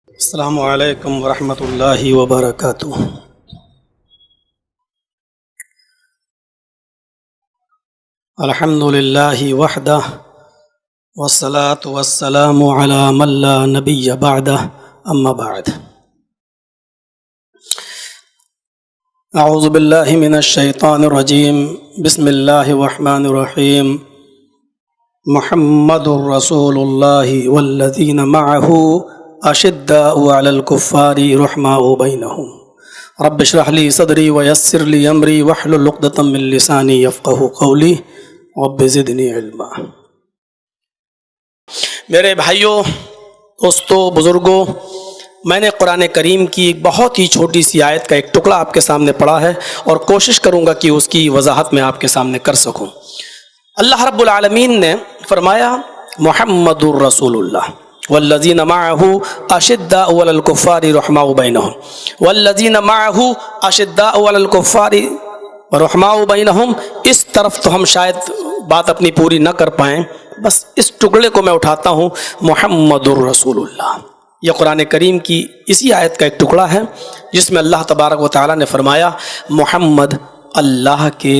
السلام علیکم ورحمۃ اللہ وبرکاتہ۔ الحمد للہ وحدہ والصلاة والسلام علی من لا نبی بعدہ، اما بعد۔ اعوذ باللہ من الشیطان الرجیم، بسم اللہ الرحمن الرحیم۔ محمد رسول اللہ والذین معہ اشداء علی الکفار رحماء بینہم، رب اشرح لی صدری ویسر لی امری واحلل عقدۃ من لسانی یفقہوا قولی رب زدنی علما۔ میرے بھائیوں، دوستوں، بزرگوں، میں نے قرآن کریم کی ایک بہت ہی چھوٹی سی آیت کا ایک ٹکڑا آپ کے سامنے پڑھا ہے اور کوشش کروں گا کہ اس کی وضاحت میں آپ کے سامنے کر سکوں۔ اللہ رب العالمین نے فرمایا محمد الرسول اللہ والذین معہ اشداء علی الکفار رحماء بینہم، والذین معہ اشداء علی الکفار رحماء بینہم۔ اس طرف تو ہم شاید بات اپنی پوری نہ کر پائیں، بس اس ٹکڑے کو میں اٹھاتا ہوں، محمد الرسول اللہ۔ یہ قرآن کریم کی اسی آیت کا ایک ٹکڑا ہے جس میں اللہ تبارک و تعالیٰ نے فرمایا محمد اللہ کے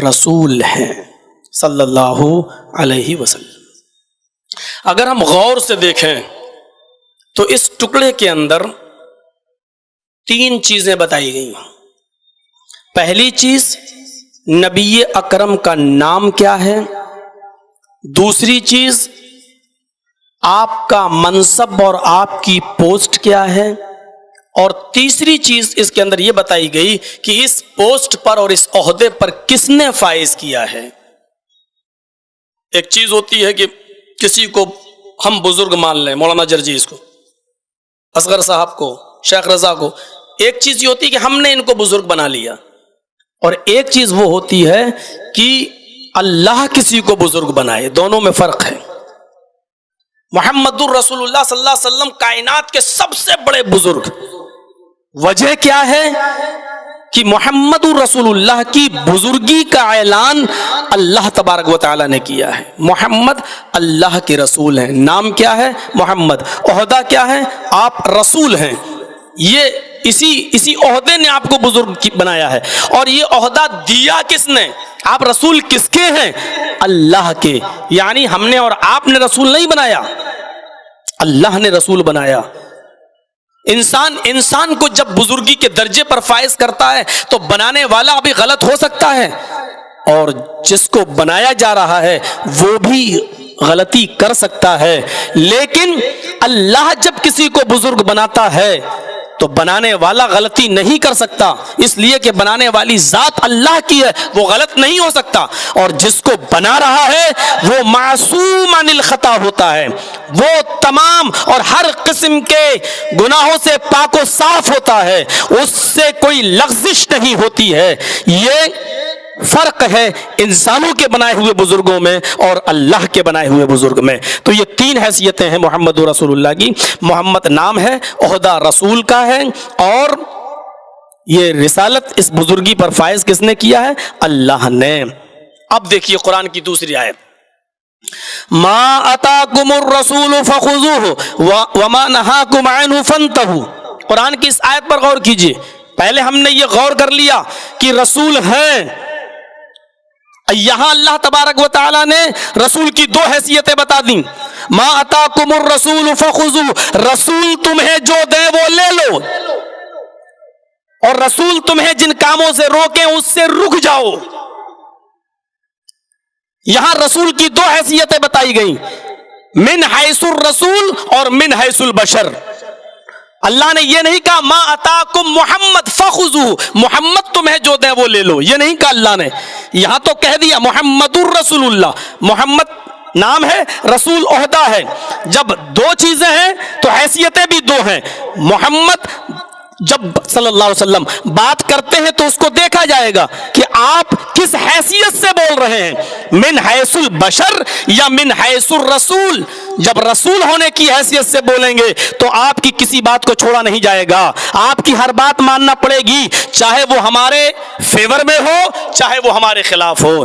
رسول ہیں صلی اللہ علیہ وسلم۔ اگر ہم غور سے دیکھیں تو اس ٹکڑے کے اندر تین چیزیں بتائی گئی ہیں۔ پہلی چیز، نبی اکرم کا نام کیا ہے۔ دوسری چیز، آپ کا منصب اور آپ کی پوسٹ کیا ہے۔ اور تیسری چیز اس کے اندر یہ بتائی گئی کہ اس پوسٹ پر اور اس عہدے پر کس نے فائز کیا ہے۔ ایک چیز ہوتی ہے کہ کسی کو ہم بزرگ مان لیں، مولانا جرجیز کو، اصغر صاحب کو، شیخ رضا کو۔ ایک چیز یہ ہوتی ہے کہ ہم نے ان کو بزرگ بنا لیا، اور ایک چیز وہ ہوتی ہے کہ اللہ کسی کو بزرگ بنائے۔ دونوں میں فرق ہے۔ محمد الرسول اللہ صلی اللہ علیہ وسلم کائنات کے سب سے بڑے بزرگ۔ وجہ کیا ہے کہ محمد الرسول اللہ کی بزرگی کا اعلان اللہ تبارک و تعالیٰ نے کیا ہے۔ محمد اللہ کے رسول ہیں۔ نام کیا ہے؟ محمد۔ عہدہ کیا ہے؟ آپ رسول ہیں۔ یہ اسی عہدے نے آپ کو بزرگ بنایا ہے۔ اور یہ عہدہ دیا کس نے؟ آپ رسول کس کے ہیں؟ اللہ کے۔ یعنی ہم نے اور آپ نے رسول نہیں بنایا، اللہ نے رسول بنایا۔ انسان کو جب بزرگی کے درجے پر فائز کرتا ہے تو بنانے والا بھی غلط ہو سکتا ہے، اور جس کو بنایا جا رہا ہے وہ بھی غلطی کر سکتا ہے۔ لیکن اللہ جب کسی کو بزرگ بناتا ہے تو بنانے والا غلطی نہیں کر سکتا، اس لیے کہ بنانے والی ذات اللہ کی ہے، وہ غلط نہیں ہو سکتا۔ اور جس کو بنا رہا ہے وہ معصوم عن الخطا ہوتا ہے، وہ تمام اور ہر قسم کے گناہوں سے پاک و صاف ہوتا ہے، اس سے کوئی لغزش نہیں ہوتی ہے۔ یہ فرق ہے انسانوں کے بنائے ہوئے بزرگوں میں اور اللہ کے بنائے ہوئے بزرگ میں۔ تو یہ تین حیثیتیں ہیں محمد رسول اللہ کی۔ محمد نام ہے، عہدہ رسول کا ہے، اور یہ رسالت، اس بزرگی پر فائز کس نے کیا ہے؟ اللہ نے۔ اب دیکھیے قرآن کی دوسری آیت، ما اتاکم الرسول فخذوہ وما نہاکم عنہ فانتہوا۔ قرآن کی اس آیت پر غور کیجئے۔ پہلے ہم نے یہ غور کر لیا کہ رسول ہیں، یہاں اللہ تبارک و تعالیٰ نے رسول کی دو حیثیتیں بتا دیں۔ ما اتاکم الرسول فخذوہ، رسول تمہیں جو دے وہ لے لو، اور رسول تمہیں جن کاموں سے روکیں اس سے رک جاؤ۔ یہاں رسول کی دو حیثیتیں بتائی گئیں، من حیث الرسول اور من حیث البشر۔ اللہ نے یہ نہیں کہا ما اتاکم محمد فخذوہ، محمد تمہیں جو دے وہ لے لو، یہ نہیں کہا اللہ نے۔ یہاں تو کہہ دیا محمد الرسول اللہ، محمد نام ہے، رسول عہدہ ہے۔ جب دو چیزیں ہیں تو حیثیتیں بھی دو ہیں۔ محمد جب صلی اللہ علیہ وسلم بات کرتے ہیں تو اس کو دیکھا جائے گا کہ آپ کس حیثیت سے بول رہے ہیں، من حیث البشر یا من حیث الرسول۔ جب رسول ہونے کی حیثیت سے بولیں گے تو آپ کی کسی بات کو چھوڑا نہیں جائے گا، آپ کی ہر بات ماننا پڑے گی، چاہے وہ ہمارے فیور میں ہو چاہے وہ ہمارے خلاف ہو۔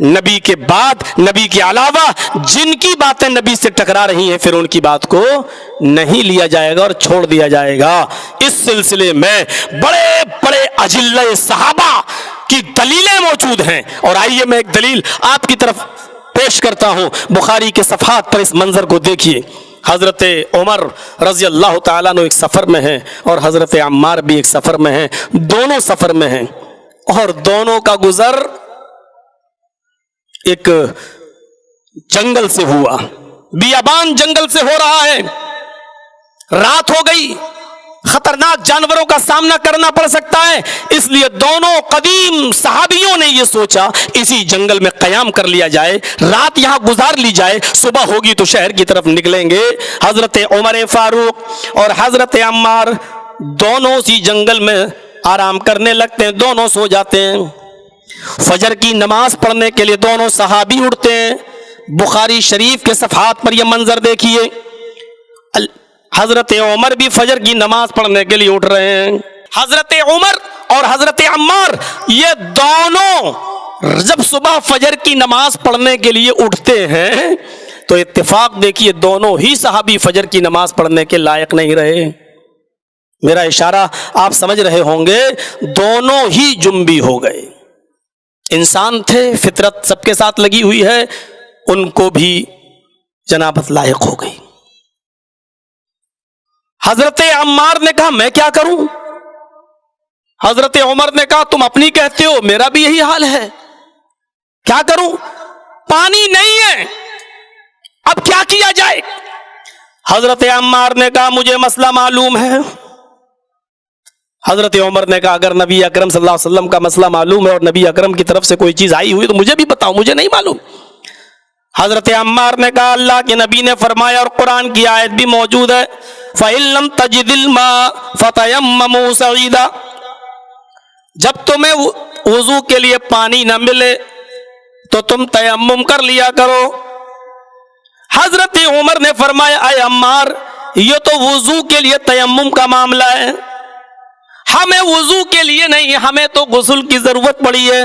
نبی کے بعد نبی کے علاوہ جن کی باتیں نبی سے ٹکرا رہی ہیں پھر ان کی بات کو نہیں لیا جائے گا اور چھوڑ دیا جائے گا۔ اس سلسلے میں بڑے بڑے اجلہ صحابہ کی دلیلیں موجود ہیں، اور آئیے میں ایک دلیل آپ کی طرف پیش کرتا ہوں۔ بخاری کے صفحات پر اس منظر کو دیکھیے۔ حضرت عمر رضی اللہ تعالیٰ عنہ ایک سفر میں ہیں اور حضرت عمار بھی ایک سفر میں ہیں، دونوں سفر میں ہیں، اور دونوں کا گزر ایک جنگل سے ہوا، بیابان جنگل سے ہو رہا ہے، رات ہو گئی، خطرناک جانوروں کا سامنا کرنا پڑ سکتا ہے، اس لیے دونوں قدیم صحابیوں نے یہ سوچا اسی جنگل میں قیام کر لیا جائے، رات یہاں گزار لی جائے، صبح ہوگی تو شہر کی طرف نکلیں گے۔ حضرت عمر فاروق اور حضرت عمار دونوں اسی جنگل میں آرام کرنے لگتے ہیں، دونوں سو جاتے ہیں۔ فجر کی نماز پڑھنے کے لیے دونوں صحابی اٹھتے ہیں۔ بخاری شریف کے صفحات پر یہ منظر دیکھیے، حضرت عمر بھی فجر کی نماز پڑھنے کے لیے اٹھ رہے ہیں۔ حضرت عمر اور حضرت عمار یہ دونوں جب صبح فجر کی نماز پڑھنے کے لیے اٹھتے ہیں تو اتفاق دیکھیے دونوں ہی صحابی فجر کی نماز پڑھنے کے لائق نہیں رہے۔ میرا اشارہ آپ سمجھ رہے ہوں گے، دونوں ہی جنبی ہو گئے، انسان تھے، فطرت سب کے ساتھ لگی ہوئی ہے، ان کو بھی جنابت لاحق ہو گئی۔ حضرت عمار نے کہا میں کیا کروں؟ حضرت عمر نے کہا تم اپنی کہتے ہو، میرا بھی یہی حال ہے، کیا کروں؟ پانی نہیں ہے، اب کیا کیا جائے؟ حضرت عمار نے کہا مجھے مسئلہ معلوم ہے۔ حضرت عمر نے کہا اگر نبی اکرم صلی اللہ علیہ وسلم کا مسئلہ معلوم ہے اور نبی اکرم کی طرف سے کوئی چیز آئی ہوئی تو مجھے بھی بتاؤ، مجھے نہیں معلوم۔ حضرت عمار نے کہا اللہ کے نبی نے فرمایا اور قرآن کی آیت بھی موجود ہے، فَإِن لَمْ تَجِدِ الْمَاءَ فَتَيَمَّمُوا صَعِيدًا، جب تمہیں وضو کے لیے پانی نہ ملے تو تم تیمم کر لیا کرو۔ حضرت عمر نے فرمایا اے عمار، یہ تو وضو کے لیے تیمم کا معاملہ ہے، ہمیں وضو کے لیے نہیں، ہمیں تو غسل کی ضرورت پڑی ہے۔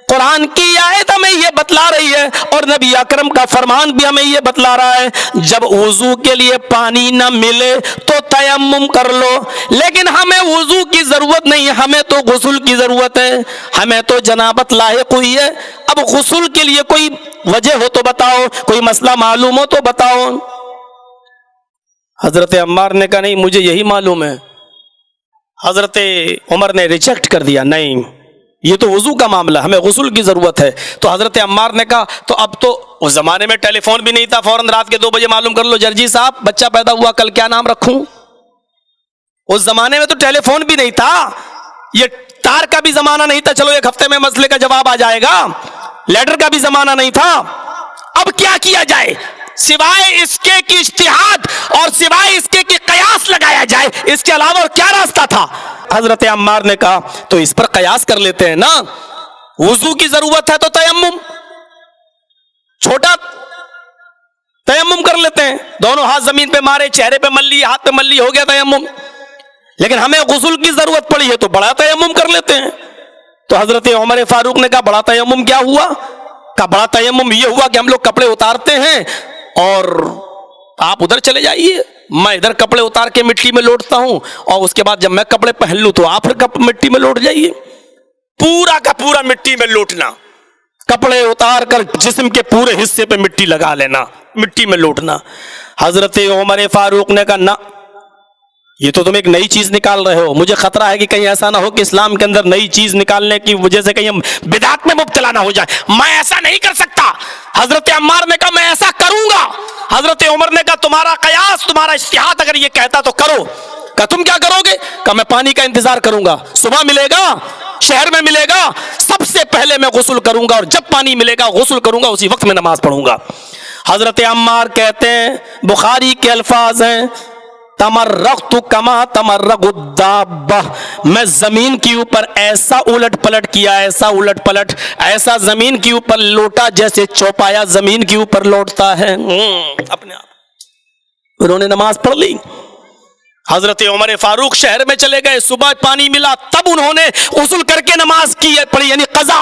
قرآن کی آیت ہمیں یہ بتلا رہی ہے اور نبی اکرم کا فرمان بھی ہمیں یہ بتلا رہا ہے جب وضو کے لیے پانی نہ ملے تو تیمم کر لو، لیکن ہمیں وضو کی ضرورت نہیں، ہمیں تو غسل کی ضرورت ہے، ہمیں تو جنابت لاحق ہوئی ہے، اب غسل کے لیے کوئی وجہ ہو تو بتاؤ، کوئی مسئلہ معلوم ہو تو بتاؤ۔ حضرت عمار نے کہا نہیں مجھے یہی معلوم ہے۔ حضرت عمر نے ریجیکٹ کر دیا، نہیں یہ تو وضو کا معاملہ، ہمیں غسل کی ضرورت ہے۔ تو حضرت عمار نے کہا تو اب تو اس زمانے میں ٹیلی فون بھی نہیں تھا، فوراً رات کے 2 بجے معلوم کر لو جرجی صاحب بچہ پیدا ہوا کل کیا نام رکھوں۔ اس زمانے میں تو ٹیلی فون بھی نہیں تھا، یہ تار کا بھی زمانہ نہیں تھا، چلو ایک ہفتے میں مسئلے کا جواب آ جائے گا، لیٹر کا بھی زمانہ نہیں تھا۔ اب کیا کیا جائے سوائے اس کے کہ اجتہاد اور سوائے اس کے کہ قیاس لگایا جائے، اس کے علاوہ اور کیا راستہ تھا؟ حضرت عمار نے کہا تو اس پر قیاس کر لیتے ہیں نا، وضو کی ضرورت ہے تو تیمم، چھوٹا تیمم کر لیتے ہیں، دونوں ہاتھ زمین پہ مارے، چہرے پہ ملی، ہاتھ پہ ملی، ہو گیا تیمم۔ لیکن ہمیں غسل کی ضرورت پڑی ہے تو بڑا تیمم کر لیتے ہیں۔ تو حضرت عمر فاروق نے کہا بڑا تیمم کیا ہوا؟ کہا بڑا تیمم یہ ہوا کہ ہم لوگ کپڑے اتارتے ہیں اور آپ ادھر چلے جائیے، میں ادھر کپڑے اتار کے مٹی میں لوٹتا ہوں، اور اس کے بعد جب میں کپڑے پہن لوں تو آپ پھر مٹی میں لوٹ جائیے۔ پورا کا پورا مٹی میں لوٹنا، کپڑے اتار کر جسم کے پورے حصے پہ مٹی لگا لینا، مٹی میں لوٹنا۔ حضرت عمر فاروق نے کہا نہ، یہ تو تم ایک نئی چیز نکال رہے ہو، مجھے خطرہ ہے کہ کہیں ایسا نہ ہو کہ اسلام کے اندر نئی چیز نکالنے کی وجہ سے کہیں ہم بدعت میں مبتلا نہ ہو جائے، میں ایسا نہیں کر سکتا۔ حضرت عمار نے کہا میں ایسا کروں گا۔ حضرت عمر نے کہا تمہارا قیاس، تمہارا اجتہاد اگر یہ کہتا تو کرو۔ کہا تم کیا کرو گے؟ کہا میں پانی کا انتظار کروں گا، صبح ملے گا، شہر میں ملے گا، سب سے پہلے میں غسل کروں گا اور جب پانی ملے گا غسل کروں گا، اسی وقت میں نماز پڑھوں گا۔ حضرت عمار کہتے ہیں، بخاری کے الفاظ ہیں، تمرغت کما تمرغ الدابہ، میں زمین کے اوپر ایسا الٹ پلٹ کیا، ایسا الٹ پلٹ، ایسا زمین کے اوپر لوٹا جیسے چوپایا زمین کے اوپر لوٹتا ہے، اپنے آپ۔ انہوں نے نماز پڑھ لی۔ حضرت عمر فاروق شہر میں چلے گئے، صبح پانی ملا تب انہوں نے غسل کر کے نماز کی پڑھی، یعنی قضا۔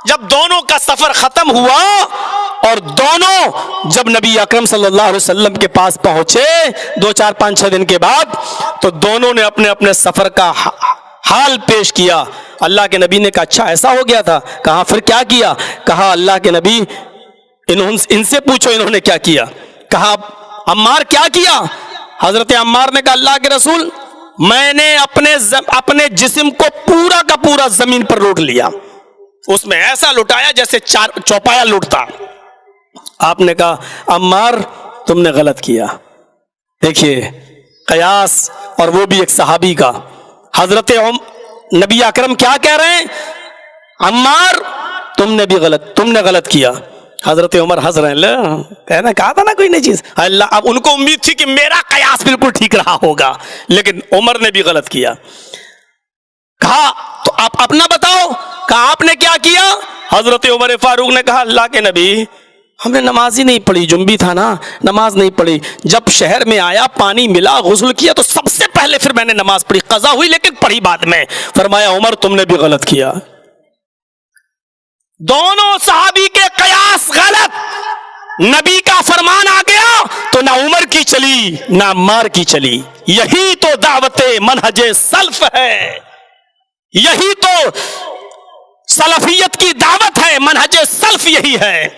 جب دونوں کا سفر ختم ہوا اور دونوں جب نبی اکرم صلی اللہ علیہ وسلم کے پاس پہنچے 2 4 5 6 دن کے بعد، تو دونوں نے اپنے اپنے سفر کا حال پیش کیا۔ اللہ کے نبی نے کہا اچھا ایسا ہو گیا تھا؟ کہا پھر کیا کیا؟ کہا اللہ کے نبی ان سے پوچھو انہوں نے کیا کیا۔ کہا عمار کیا کیا؟ حضرت عمار نے کہا اللہ کے رسول میں نے اپنے جسم کو پورا کا پورا زمین پر لوٹ لیا، اس میں ایسا لٹایا جیسے چوپایا لوٹتا۔ آپ نے کہا عمار تم نے غلط کیا۔ دیکھیے قیاس، اور وہ بھی ایک صحابی کا۔ حضرت نبی اکرم کیا کہہ رہے ہیں؟ عمار تم نے غلط کیا۔ حضرت عمر ہنس رہے ہیں، کہنا کہا تھا نا کوئی نئی چیز۔ اللہ اب ان کو امید تھی کہ میرا قیاس بالکل ٹھیک رہا ہوگا، لیکن عمر نے بھی غلط کیا۔ کہا تو آپ اپنا بتاؤ، کہا آپ نے کیا کیا؟ حضرت عمر فاروق نے کہا اللہ کے نبی ہم نے نماز ہی نہیں پڑھی، جنبی تھا نا، نماز نہیں پڑھی۔ جب شہر میں آیا پانی ملا غسل کیا تو سب سے پہلے پھر میں نے نماز پڑھی، قضا ہوئی لیکن پڑھی بعد میں۔ فرمایا عمر تم نے بھی غلط کیا۔ دونوں صحابی کے قیاس غلط، نبی کا فرمان آ گیا تو نہ عمر کی چلی نہ عمار کی چلی۔ یہی تو دعوت منہج سلف ہے، یہی تو سلفیت کی دعوت ہے، منہج سلف یہی ہے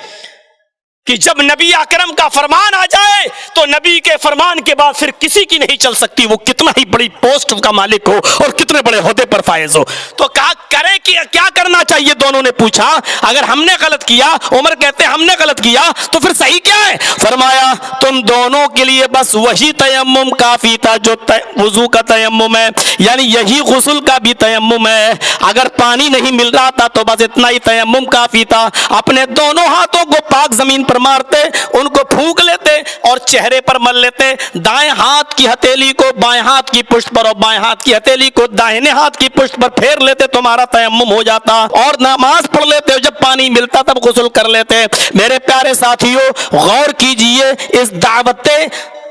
کہ جب نبی اکرم کا فرمان آ جائے تو نبی کے فرمان کے بعد پھر کسی کی نہیں چل سکتی، وہ کتنا ہی بڑی پوسٹ کا مالک ہو اور کتنے بڑے عہدے پر فائز ہو۔ تو کہا کرے کیا کرنا چاہیے؟ دونوں نے پوچھا اگر ہم نے غلط کیا، عمر کہتے ہیں ہم نے غلط کیا، تو پھر صحیح کیا ہے؟ فرمایا تم دونوں کے لیے بس وہی تیمم کافی تھا جو وضو کا تیمم ہے، یعنی یہی غسل کا بھی تیمم ہے۔ اگر پانی نہیں مل رہا تھا تو بس اتنا ہی تیمم کافی تھا۔ اپنے دونوں ہاتھوں کو پاک زمین پر مارتے، ان کو پھونک لیتے اور چہرے پر مل لیتے، دائیں ہاتھ کی ہتھیلی کو بائیں ہاتھ کی پشت پر اور بائیں ہاتھ کی ہتھیلی کو داہنے ہاتھ کی پشت پر پھیر لیتے، تمہارا تیمم ہو جاتا، اور نماز پڑھ لیتے، جب پانی ملتا تب غسل کر لیتے۔ میرے پیارے ساتھیوں غور کیجئے اس دعوت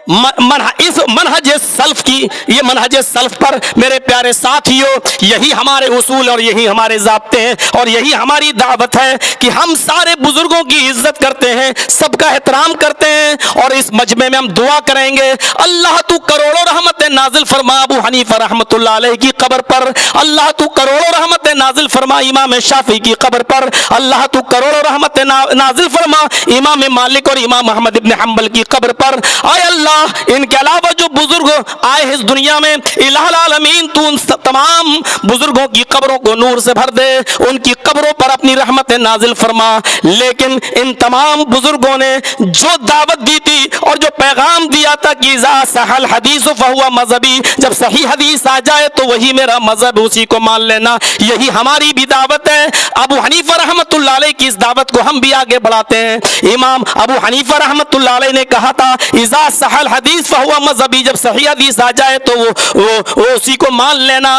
اس منہج سلف کی، یہ منہج سلف پر میرے پیارے ساتھیوں یہی ہمارے اصول اور یہی ہمارے ضابطے ہیں اور یہی ہماری دعوت ہے کہ ہم سارے بزرگوں کی عزت کرتے ہیں، سب کا احترام کرتے ہیں، اور اس مجمع میں ہم دعا کریں گے اللہ تو کروڑوں رحمت نازل فرما ابو حنیفہ رحمت اللہ علیہ کی قبر پر، اللہ تو کروڑوں رحمت نازل فرما امام شافعی کی قبر پر، اللہ تو کروڑوں رحمت نازل فرما امام مالک اور امام احمد ابن حنبل کی قبر پر۔ اے اللہ ان کے علاوہ جو بزرگ آئے اس دنیا میں الہ العالمین تو ان تمام بزرگوں کی قبروں کو نور سے بھر دے، ان کی قبروں پر اپنی رحمت نازل فرما۔ لیکن ان تمام بزرگوں نے جو دعوت دی تھی اور جو پیغام دیا تھا کہ اذا صح الحدیث فہو مذہبی، جب صحیح حدیث آ جائے تو وہی میرا مذہب، اسی کو مان لینا، یہی ہماری بھی دعوت ہے۔ ابو حنیفہ رحمت اللہ علیہ کی اس دعوت کو ہم بھی آگے بڑھاتے ہیں۔ امام ابو حنیفہ رحمت اللہ علیہ نے کہا تھا اذا صح الحدیث فہو مذہبی، جب صحیح حدیث آ جائے تو وہ اسی کو مان لینا۔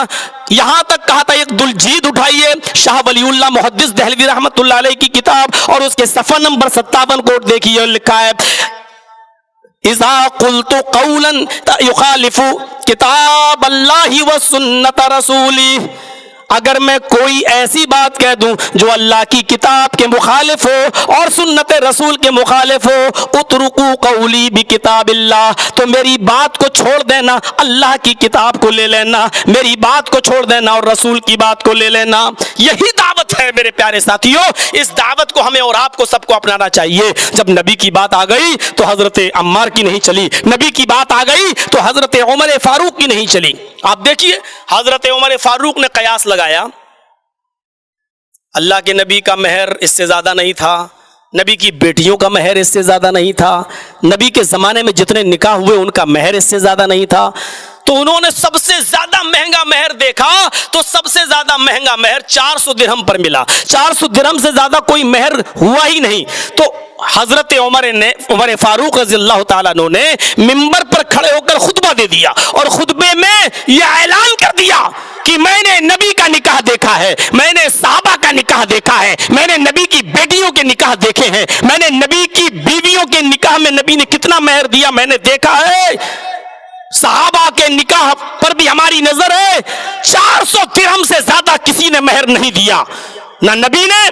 یہاں تک کہا تھا ایک دلجید اٹھائیے شاہ ولی اللہ محدث دہلوی رحمت اللہ علیہ کی کتاب اور اس کے صفحہ نمبر 57 کو دیکھیے، لکھا ہے اذا قلت قولا یخالف کتاب اللہ و سنت رسولی، اگر میں کوئی ایسی بات کہہ دوں جو اللہ کی کتاب کے مخالف ہو اور سنت رسول کے مخالف ہو، اترکو قولی بکتاب اللہ، تو میری بات کو چھوڑ دینا، اللہ کی کتاب کو لے لینا، میری بات کو چھوڑ دینا اور رسول کی بات کو لے لینا۔ یہی دعوت ہے میرے پیارے ساتھیوں، اس دعوت کو ہمیں اور آپ کو سب کو اپنانا چاہیے۔ جب نبی کی بات آ گئی تو حضرت عمار کی نہیں چلی، نبی کی بات آ گئی تو حضرت عمر فاروق کی نہیں چلی۔ آپ دیکھیے حضرت عمر فاروق نے قیاس لگایا، اللہ کے نبی کا مہر اس سے زیادہ نہیں تھا، نبی کی بیٹیوں کا مہر اس سے زیادہ نہیں تھا، نبی کے زمانے میں جتنے نکاح ہوئے ان کا مہر اس سے زیادہ نہیں تھا، تو انہوں نے سب سے زیادہ مہنگا مہر دیکھا تو سب سے زیادہ مہنگا مہر 400 درہم پر ملا۔ 400 درہم سے زیادہ کوئی مہر ہوا ہی نہیں۔ تو حضرت عمر فاروق رضی اللہ تعالیٰ عنہ نے منبر پر کھڑے ہو کر خطبہ دے دیا اور خطبے میں یہ اعلان کر دیا کہ میں نے نبی کا نکاح دیکھا ہے، میں نے صحابہ کا نکاح دیکھا ہے، میں نے نبی کی بیٹیوں کے نکاح دیکھے ہیں، میں نے نبی کی بیویوں کے نکاح میں نبی نے کتنا مہر دیا میں نے دیکھا ہے، صحابہ کے نکاح پر بھی ہماری نظر ہے، 400 درہم سے زیادہ کسی نے مہر نہیں دیا، نہ نبی نے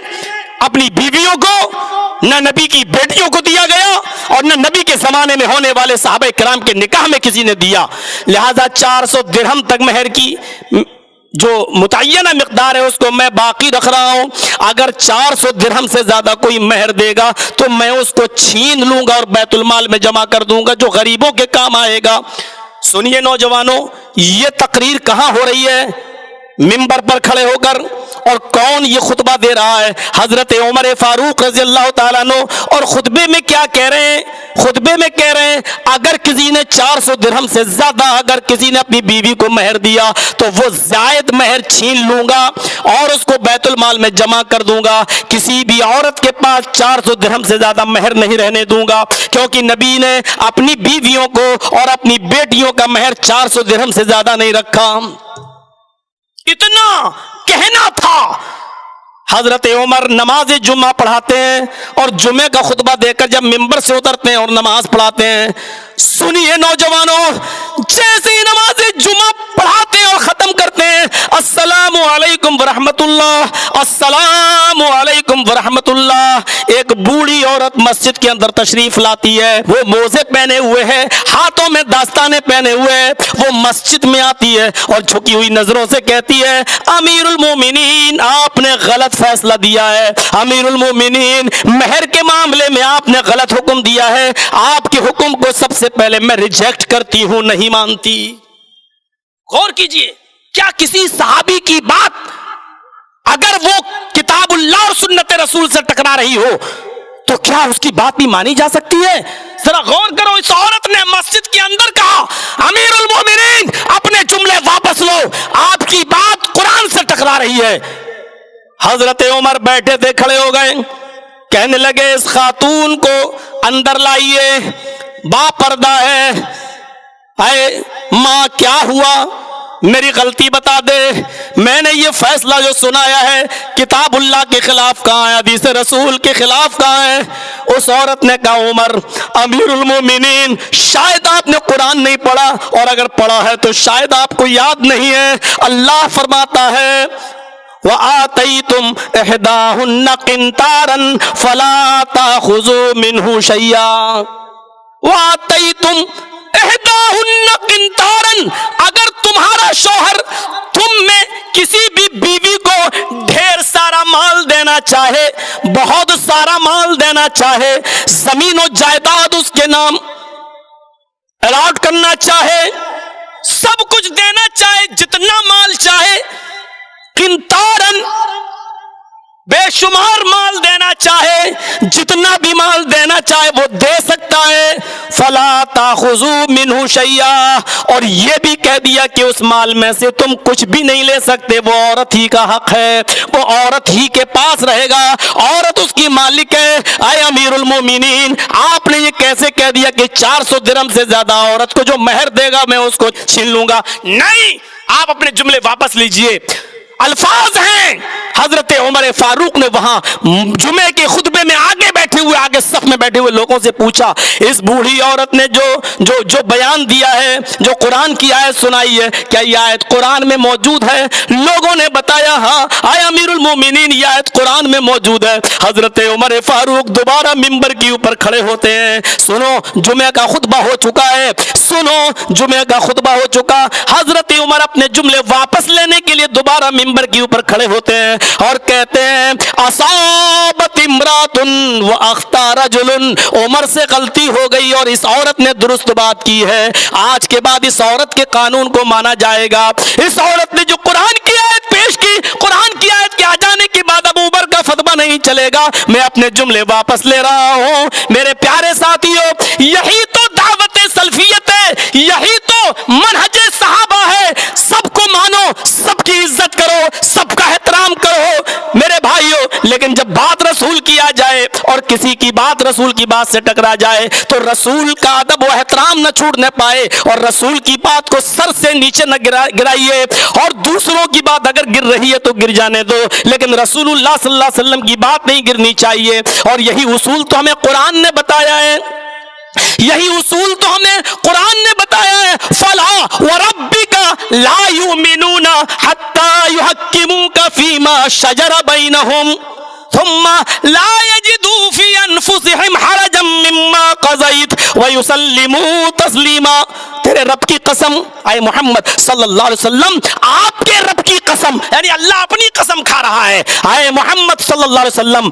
اپنی بیویوں کو نہ نبی کی بیٹیوں کو دیا گیا اور نہ نبی کے زمانے میں ہونے والے صحابہ کرام کے نکاح میں کسی نے دیا. لہذا 400 درہم تک مہر کی جو متعینہ مقدار ہے اس کو میں باقی رکھ رہا ہوں. اگر 400 درہم سے زیادہ کوئی مہر دے گا تو میں اس کو چھین لوں گا اور بیت المال میں جمع کر دوں گا جو غریبوں کے کام آئے گا. سنیے نوجوانوں، یہ تقریر کہاں ہو رہی ہے؟ ممبر پر کھڑے ہو کر. اور کون یہ خطبہ دے رہا ہے؟ حضرت عمر فاروق رضی اللہ تعالیٰ عنہ. اور خطبے میں کیا کہہ رہے ہیں؟ خطبے میں کہہ رہے ہیں اگر کسی نے 400 درہم سے زیادہ اگر کسی نے اپنی بیوی کو مہر دیا تو وہ زائد مہر چھین لوں گا اور اس کو بیت المال میں جمع کر دوں گا. کسی بھی عورت کے پاس 400 درہم سے زیادہ مہر نہیں رہنے دوں گا، کیونکہ نبی نے اپنی بیویوں کو اور اپنی بیٹیوں کا مہر 400 درہم سے زیادہ نہیں رکھا. اتنا کہنا تھا. حضرت عمر نماز جمعہ پڑھاتے ہیں اور جمعے کا خطبہ دے کر جب ممبر سے اترتے ہیں اور نماز پڑھاتے ہیں، سنیے نوجوانوں، جیسے ہی نماز جمعہ پڑھاتے ہیں اور ختم کرتے ہیں السلام علیکم ورحمت اللہ، السلام علیکم ورحمت اللہ، ایک بوڑھی عورت مسجد کے اندر تشریف لاتی ہے. وہ موزے پہنے ہوئے ہے، ہاتھوں میں داستانے پہنے ہوئے ہے. وہ مسجد میں آتی ہے اور جھکی ہوئی نظروں سے کہتی ہے امیر المومنین آپ نے غلط فیصلہ دیا ہے، امیر المومنین مہر کے معاملے میں آپ نے غلط حکم دیا ہے، آپ کے حکم کو سب سے پہلے میں ریجیکٹ کرتی ہوں، نہیں مانتی. غور کیجئے، کیا کسی صحابی کی بات اگر وہ کتاب اللہ اور سنت رسول سے ٹکرا رہی ہو تو کیا اس کی بات بھی مانی جا سکتی ہے؟ ذرا غور کرو، اس عورت نے مسجد کے اندر کہا امیر المومنین اپنے جملے واپس لو، آپ کی بات قرآن سے ٹکرا رہی ہے. حضرت عمر بیٹھے تھے، کھڑے ہو گئے، کہنے لگے اس خاتون کو اندر لائیے، با پردہ ہے. اے ماں کیا ہوا؟ میری غلطی بتا دے، میں نے یہ فیصلہ جو سنایا ہے کتاب اللہ کے خلاف کہاں ہے، حدیث رسول کے خلاف کہاں ہے؟ اس عورت نے کہا عمر امیر المومنین شاید آپ نے قرآن نہیں پڑھا، اور اگر پڑھا ہے تو شاید آپ کو یاد نہیں ہے. اللہ فرماتا ہے وَآتَيْتُمْ إِحْدَاهُنَّ قِنْطَارًا فَلَا تَأْخُذُوا مِنْهُ شَيْئًا. وَآتَيْتُمْ إِحْدَاهُنَّ قِنْطَارًا، اگر تمہارا شوہر تم میں کسی بھی بیوی کو ڈھیر سارا مال دینا چاہے، بہت سارا مال دینا چاہے، زمین و جائیداد اس کے نام الاٹ کرنا چاہے، سب کچھ دینا چاہے، جتنا مال چاہے، قنطارن بے شمار مال دینا چاہے، جتنا بھی مال دینا چاہے وہ دے سکتا ہے. فلا تاخذوا منہ شیئا، اور یہ بھی کہہ دیا کہ اس مال میں سے تم کچھ بھی نہیں لے سکتے، وہ عورت ہی کا حق ہے، وہ عورت ہی کے پاس رہے گا، عورت اس کی مالک ہے. اے امیر المومنین آپ نے یہ کیسے کہہ دیا کہ 400 درہم سے زیادہ عورت کو جو مہر دے گا میں اس کو چھین لوں گا؟ نہیں، آپ اپنے جملے واپس لیجئے. الفاظ ہیں حضرت عمر فاروق نے وہاں جمعے کے خطبے میں آگے بیٹھے ہوئے، آگے صف میں بیٹھے ہوئے لوگوں سے پوچھا اس بوڑھی عورت نے جو بیان دیا ہے، جو قرآن کی آیت سنائی ہے، کیا یہ آیت قرآن میں موجود ہے؟ لوگوں نے بتایا ہاں. اے امیر المومنین یہ آیت قرآن میں موجود ہے. حضرت عمر فاروق دوبارہ ممبر کے اوپر کھڑے ہوتے ہیں. سنو جمعے کا خطبہ ہو چکا ہے، سنو جمعے کا خطبہ ہو چکا. حضرت عمر اپنے جملے واپس لینے کے لیے دوبارہ ممبر کے اوپر کھڑے ہوتے ہیں اور کہتے ہیں اصابت امرات واخطا رجل، عمر سے غلطی ہو گئی اور اس عورت نے درست بات کی ہے. آج کے بعد اس عورت کے قانون کو مانا جائے گا. اس عورت نے جو قرآن کی آیت پیش کی، قرآن کی آیت کے آ جانے کے بعد اب عمر کا فتویٰ نہیں چلے گا. میں اپنے جملے واپس لے رہا ہوں. میرے پیارے ساتھیوں، یہی تو دعوت سلفیت ہے، یہی تو منہج صحابہ ہے. سب کو مانو، سب کی عزت کرو، سب کا احترام کرو میرے بھائیوں. لیکن جب بات رسول کی آ جائے اور کسی کی بات رسول کی بات سے ٹکرا جائے تو رسول کا ادب و احترام نہ چھوڑنے پائے، اور رسول کی بات کو سر سے نیچے نہ گرائیے، اور دوسروں کی بات اگر گر رہی ہے تو گر جانے دو، لیکن رسول اللہ صلی اللہ علیہ وسلم کی بات نہیں گرنی چاہیے. اور یہی اصول تو ہمیں قرآن نے بتایا ہے، یہی اصول تو ہمیں قرآن نے بتایا ہے. فلا وربک لا یؤمنون حتی یحکموک فیما شجر بینہم ثم لا يجدوا في انفسهم حرجا مما قضيت ويسلموا تسلیما. تیرے رب کی قسم اے محمد صلی اللہ علیہ وسلم، آپ کے رب کی قسم، یعنی اللہ اپنی قسم کھا رہا ہے. اے محمد صلی اللہ علیہ وسلم،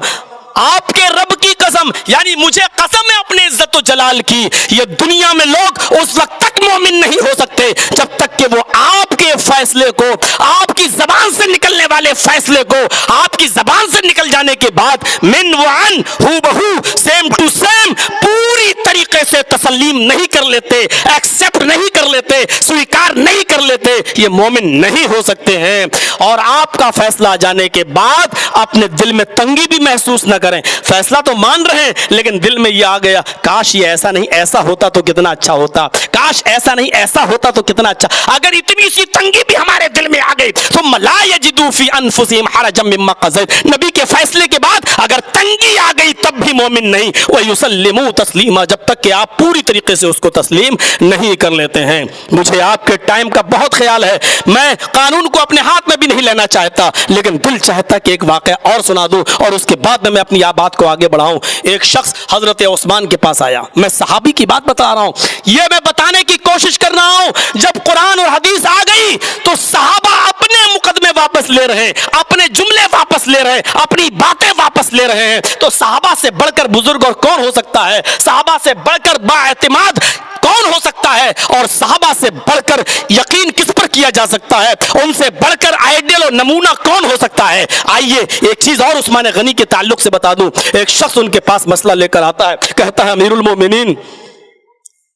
آپ کے رب کی قسم، یعنی مجھے قسم ہے اپنے عزت و جلال کی، یہ دنیا میں لوگ اس وقت تک مومن نہیں ہو سکتے جب تک کہ وہ آپ کے فیصلے کو، آپ کی زبان سے نکلنے والے فیصلے کو، آپ کی زبان سے نکل جانے کے بعد من وعن ہو بہو سیم ٹو سیم پوری طریقے سے تسلیم نہیں کر لیتے، ایکسپٹ نہیں کر لیتے، سویکار نہیں کر لیتے، یہ مومن نہیں ہو سکتے ہیں. اور آپ کا فیصلہ آ جانے کے بعد اپنے دل میں تنگی بھی محسوس نہ کریں. فیصلہ تو مان رہے ہیں لیکن دل میں یہ آ گیا، کاش یہ ایسا نہیں، ایسا ہوتا تو کتنا اچھا ہوتا، کاش ایسا نہیں، ایسا ہوتا تو کتنا اچھا. اگر اتنی سی تنگی بھی ہمارے دل میں آ گئی، ثم لا یجدوا فی انفسہم حرجا مما قضیت، نبی کے فیصلے کے بعد اگر تنگی آ گئی تب بھی مومن نہیں. ویسلموا تسلیما، جب تک کہ آپ پوری طریقے سے اس کو تسلیم نہیں کر لیتے ہیں. مجھے آپ کے ٹائم کا بہت خیال ہے، میں قانون کو اپنے ہاتھ میں بھی نہیں لینا چاہتا، لیکن دل چاہتا کہ ایک واقعہ اور سنا دوں اور اس کے بعد میں اپنی بات کو آگے بڑھاؤں. ایک شخص حضرت عثمان کے پاس آیا، میں صحابی کی بات بتا رہا ہوں، یہ میں بتانے کی کوشش کر رہا ہوں جب قرآن اور حدیث آ گئی تو صحابہ اپنے مقدمے واپس لے رہے ہیں، اپنے جملے واپس لے رہے ہیں، اپنی باتیں واپس لے رہے ہیں. تو صحابہ سے بڑھ کر بزرگ اور کون ہو سکتا ہے؟ صحابہ سے بڑھ کر با اعتماد کون ہو سکتا ہے؟ اور صحابہ سے بڑھ کر یقین کس پر کیا جا سکتا ہے؟ ان سے بڑھ کر آئیڈیل اور نمونہ کون ہو سکتا ہے؟ آئیے ایک چیز اور عثمان غنی کے تعلق سے بتا دوں. ایک شخص ان کے پاس مسئلہ لے کر آتا ہے، کہتا ہے امیر المومنین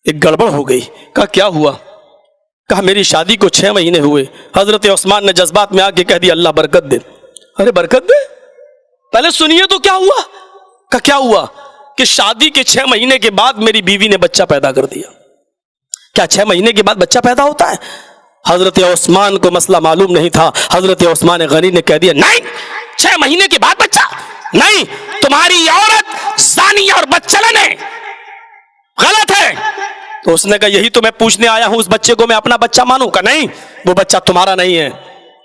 ایک گڑبڑ ہو گئی. کہا کیا ہوا؟ کہا میری شادی کو 6 مہینے ہوئے. حضرت عثمان نے جذبات میں آ کے کہہ دیا اللہ برکت دے. ارے برکت دے؟ پہلے سنیے تو کیا ہوا. کہا کیا ہوا؟ کہ شادی کے 6 مہینے کے بعد میری بیوی نے بچہ پیدا کر دیا. کیا 6 مہینے کے بعد بچہ پیدا ہوتا ہے؟ حضرت عثمان کو مسئلہ معلوم نہیں تھا. حضرت عثمان غنی نے کہہ دیا نہیں، 6 مہینے کے بعد بچہ نہیں، تمہاری عورت زانی اور بدچلن ہے، غلط ہے. تو اس نے کہا یہی تو میں پوچھنے آیا ہوں، اس بچے کو میں اپنا بچہ مانوں؟ کا نہیں، وہ بچہ تمہارا نہیں ہے.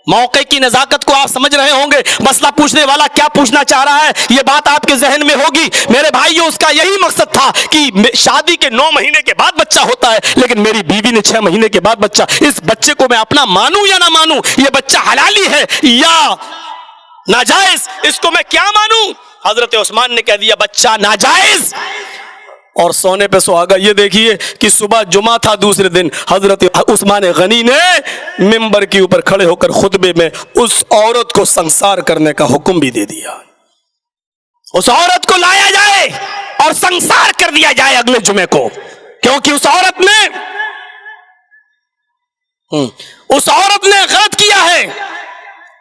موقع کی نزاکت کو آپ سمجھ رہے ہوں گے، مسئلہ پوچھنے والا کیا پوچھنا چاہ رہا ہے یہ بات آپ کے ذہن میں ہوگی. میرے بھائیو، اس کا یہی مقصد تھا کہ شادی کے 9 مہینے کے بعد بچہ ہوتا ہے، لیکن میری بیوی نے 6 مہینے کے بعد بچہ، اس بچے کو میں اپنا مانوں یا نہ مانوں؟ یہ بچہ حلالی ہے یا ناجائز؟ اس کو میں کیا مانوں؟ حضرت عثمان نے کہہ دیا بچہ ناجائز اور سونے پہ سہاگا. یہ دیکھیے کہ صبح جمعہ تھا، دوسرے دن حضرت عثمان غنی نے ممبر کے اوپر کھڑے ہو کر خطبے میں اس عورت کو سنسار کرنے کا حکم بھی دے دیا. اس عورت کو لایا جائے اور سنسار کر دیا جائے اگلے جمعے کو، کیونکہ اس عورت نے غلط کیا ہے.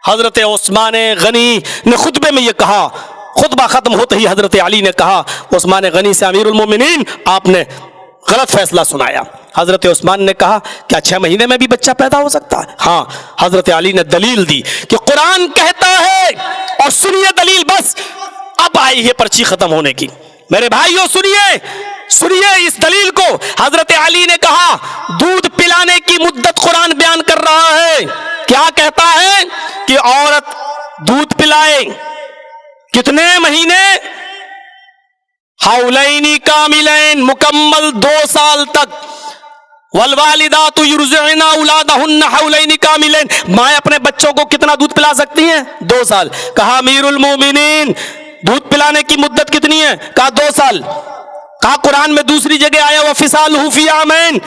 حضرت عثمان غنی نے خطبے میں یہ کہا. خطبہ ختم ہوتے ہی حضرت علی نے کہا عثمان غنی سے امیر المومنین آپ نے غلط فیصلہ سنایا. حضرت عثمان نے کہا کیا 6 مہینے میں بھی بچہ پیدا ہو سکتا ہے؟ ہاں. حضرت علی نے دلیل دی کہ قرآن کہتا ہے، اور سنیے دلیل، بس اب آئی ہے پرچی ختم ہونے کی. میرے بھائیوں سنیے اس دلیل کو. حضرت علی نے کہا دودھ پلانے کی مدت قرآن بیان کر رہا ہے. کیا کہتا ہے؟ کہ عورت دودھ پلائے کتنے مہینے؟ حولین کاملین، مکمل 2 سال تک. والوالدات یرضعن اولادہن حولین کاملین، مائیں اپنے بچوں کو کتنا دودھ پلا سکتی ہیں؟ 2 سال. کہا امیر المومنین دودھ پلانے کی مدت کتنی ہے؟ کہا 2 سال. کہا قرآن میں دوسری جگہ آیا وفصالہ فی عامین،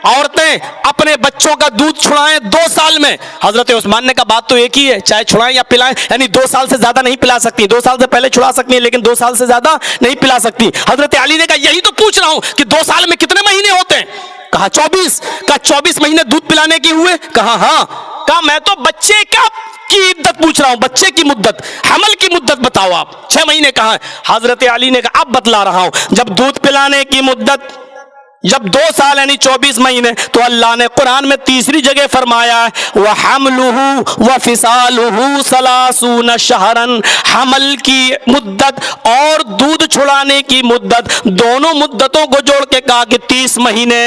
عورتیں اپنے بچوں کا دودھ چھڑائیں 2 سال میں. حضرت عثمان نے کہا بات تو ایک ہی ہے، چاہے چھڑائیں یا پلائیں، یعنی 2 سال سے زیادہ نہیں پلا سکتی. 2 سال سے پہلے چھڑا سکتی ہیں لیکن 2 سال سے زیادہ نہیں پلا سکتی. حضرت علی نے کہا یہی تو پوچھ رہا ہوں کہ 2 سال میں کتنے مہینے ہوتے ہیں؟ کہا 24. کہا 24 مہینے دودھ پلانے کی ہوئے؟ کہا ہاں. کہا میں تو بچے کی عدت پوچھ رہا ہوں، بچے کی مدت، حمل کی مدت بتاؤ آپ. 6 مہینے کہاں ہے؟ حضرت علی نے کہا اب بتلا رہا ہوں. جب دودھ پلانے کی مدت جب 2 سال یعنی 24 مہینے، تو اللہ نے قرآن میں تیسری جگہ فرمایا ہے وَحَمْلُهُ وَفِصَالُهُ 30 شَهْرًا، حمل کی مدت اور دودھ چھڑانے کی مدت، دونوں مدتوں کو جوڑ کے کہا کہ 30 مہینے.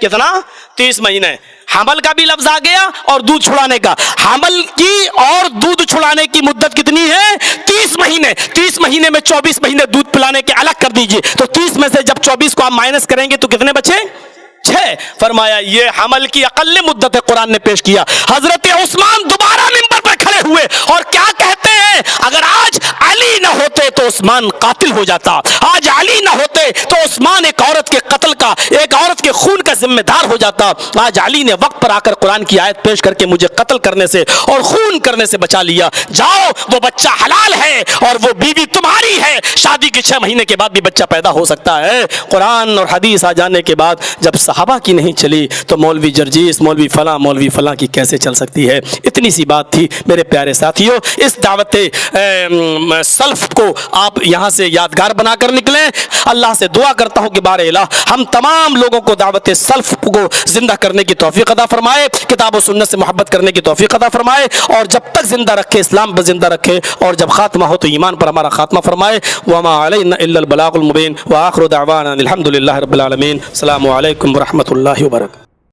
کتنا؟ 30 مہینے. حمل کا بھی لفظ آ گیا اور دودھ چھڑانے کا. حمل کی اور دودھ چھڑانے کی مدت کتنی ہے؟ 30 مہینے. 30 مہینے میں 24 مہینے دودھ پلانے کے الگ کر دیجئے, تو 30 میں سے جب 24 کو آپ مائنس کریں گے تو کتنے بچے؟ 6. فرمایا یہ حمل کی اقل مدت قرآن نے پیش کیا. حضرت عثمان دوبارہ منبر پر کھڑے ہوئے اور کیا کہتے ہیں؟ اگر آج علی نہ ہوتے تو عثمان قاتل ہو جاتا, آج علی نہ ہوتے تو عثمان ایک عورت کے قتل کا, ایک عورت کے خون کا ذمہ دار ہو جاتا. آج علی نے وقت پر آ کر قرآن کی آیت پیش کر کے مجھے قتل کرنے سے اور خون کرنے سے بچا لیا. جاؤ, وہ بچہ حلال ہے اور وہ بیوی تمہاری ہے, شادی کے 6 مہینے کے بعد بھی بچہ پیدا ہو سکتا ہے. قرآن اور حدیث آ جانے کے بعد جب صحابہ کی نہیں چلی تو مولوی جرجیس, مولوی فلاں کی کیسے چل سکتی ہے؟ اتنی سی بات تھی میرے پیارے ساتھیوں. اس دعوت سلف کو آپ یہاں سے یادگار بنا کر نکلیں. اللہ سے دعا کرتا ہوں کہ بار الہ ہم تمام لوگوں کو دعوت سلف کو زندہ کرنے کی توفیق عطا فرمائے, کتاب و سنت سے محبت کرنے کی توفیق عطا فرمائے, اور جب تک زندہ رکھے اسلام پر زندہ رکھے, اور جب خاتمہ ہو تو ایمان پر ہمارا خاتمہ فرمائے. وما علینا الا البلاغ المبین, وآخر دعوانا الحمد للہ رب العالمین. السلام علیکم ورحمۃ اللہ وبرکاتہ.